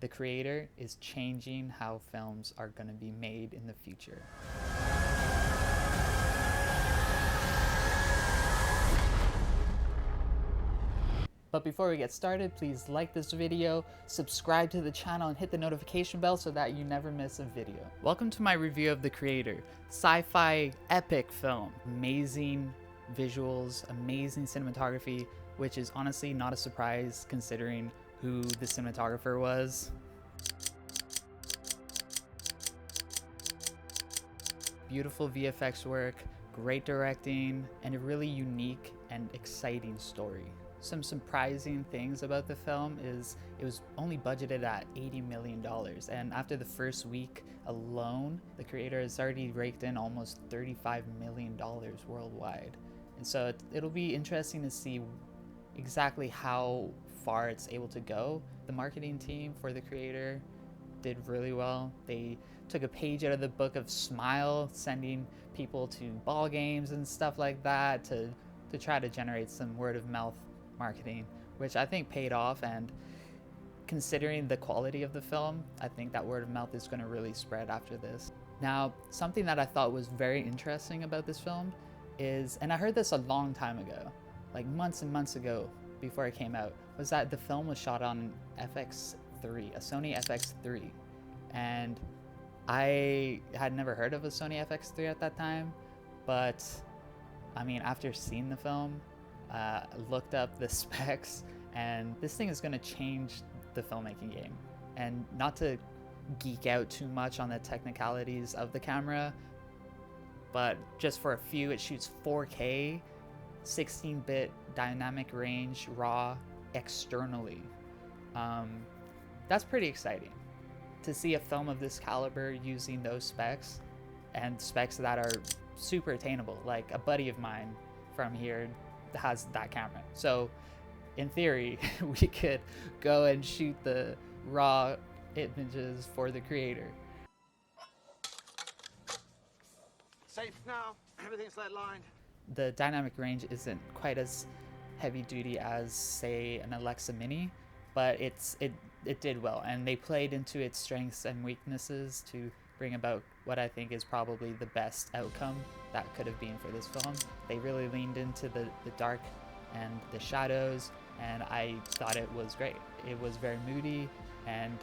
the creator is changing how films are going to be made in the future. But before we get started, please like this video, subscribe to the channel, and hit the notification bell so that you never miss a video. Welcome to my review of The Creator, sci-fi epic film. Amazing visuals, amazing cinematography, which is honestly not a surprise considering who the cinematographer was. Beautiful VFX work, great directing, and a really unique and exciting story. Some surprising things about the film is it was only budgeted at $80 million, and after the first week alone, the creator has already raked in almost $35 million worldwide. And so it'll be interesting to see exactly how far it's able to go. The marketing team for the creator did really well. They took a page out of the book of Smile, sending people to ball games and stuff like that to try to generate some word of mouth marketing, which I think paid off. And considering the quality of the film, I think that word of mouth is going to really spread after this. Now, something that I thought was very interesting about this film is, and I heard this a long time ago, like months and months ago before it came out, was that the film was shot on FX3, a Sony FX3. And I had never heard of a Sony FX3 at that time, but I mean, after seeing the film, looked up the specs, and this thing is going to change the filmmaking game. And not to geek out too much on the technicalities of the camera, but just for a few, it shoots 4K, 16-bit dynamic range, raw, externally. That's pretty exciting to see a film of this caliber using those specs, and specs that are super attainable. Like a buddy of mine from here has that camera, so in theory we could go and shoot the raw images for the creator. Safe now, everything's lead lined. The dynamic range isn't quite as heavy duty as, say, an Alexa Mini, but it did well, and they played into its strengths and weaknesses to bring about what I think is probably the best outcome that could have been for this film. They really leaned into the dark and the shadows, and I thought it was great. It was very moody and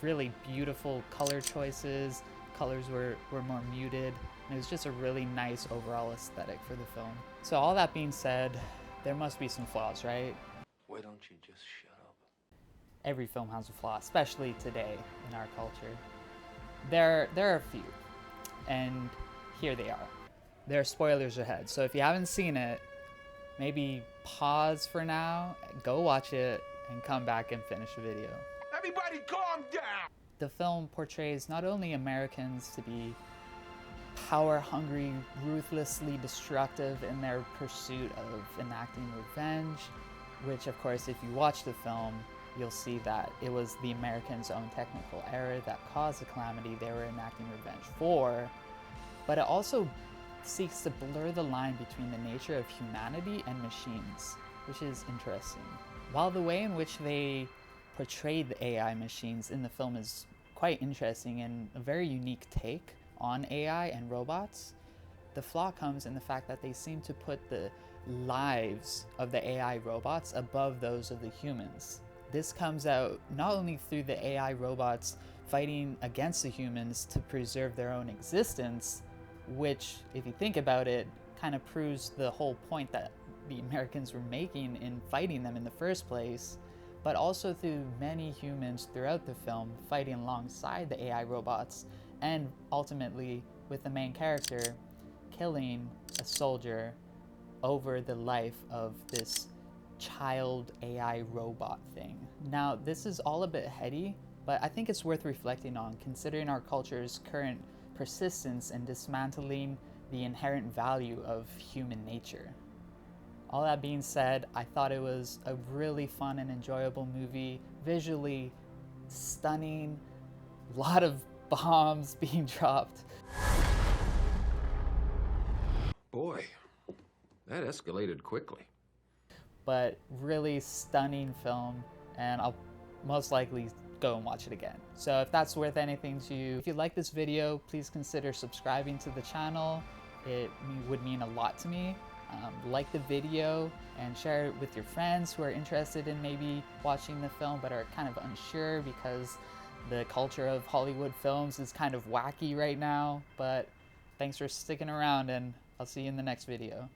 really beautiful color choices. Colors were more muted, and it was just a really nice overall aesthetic for the film. So all that being said, there must be some flaws, right? Why don't you just shut up? Every film has a flaw, especially today in our culture. There are a few, and here they are. There are spoilers ahead, so if you haven't seen it, maybe pause for now, go watch it, and come back and finish the video. Everybody calm down! The film portrays not only Americans to be power-hungry, ruthlessly destructive in their pursuit of enacting revenge, which of course if you watch the film, you'll see that it was the Americans' own technical error that caused the calamity they were enacting revenge for, but it also seeks to blur the line between the nature of humanity and machines, which is interesting. While the way in which they portrayed the AI machines in the film is quite interesting and a very unique take on AI and robots, the flaw comes in the fact that they seem to put the lives of the AI robots above those of the humans. This comes out not only through the AI robots fighting against the humans to preserve their own existence, which, if you think about it, kind of proves the whole point that the Americans were making in fighting them in the first place, but also through many humans throughout the film fighting alongside the AI robots, and ultimately with the main character killing a soldier over the life of this child AI robot thing. Now, this is all a bit heady, but I think it's worth reflecting on considering our culture's current persistence in dismantling the inherent value of human nature. All that being said, I thought it was a really fun and enjoyable movie, visually stunning, a lot of bombs being dropped. Boy, that escalated quickly. But really stunning film, and I'll most likely go and watch it again. So if that's worth anything to you, if you like this video, please consider subscribing to the channel. It would mean a lot to me. Like the video and share it with your friends who are interested in maybe watching the film but are kind of unsure because the culture of Hollywood films is kind of wacky right now. But thanks for sticking around, and I'll see you in the next video.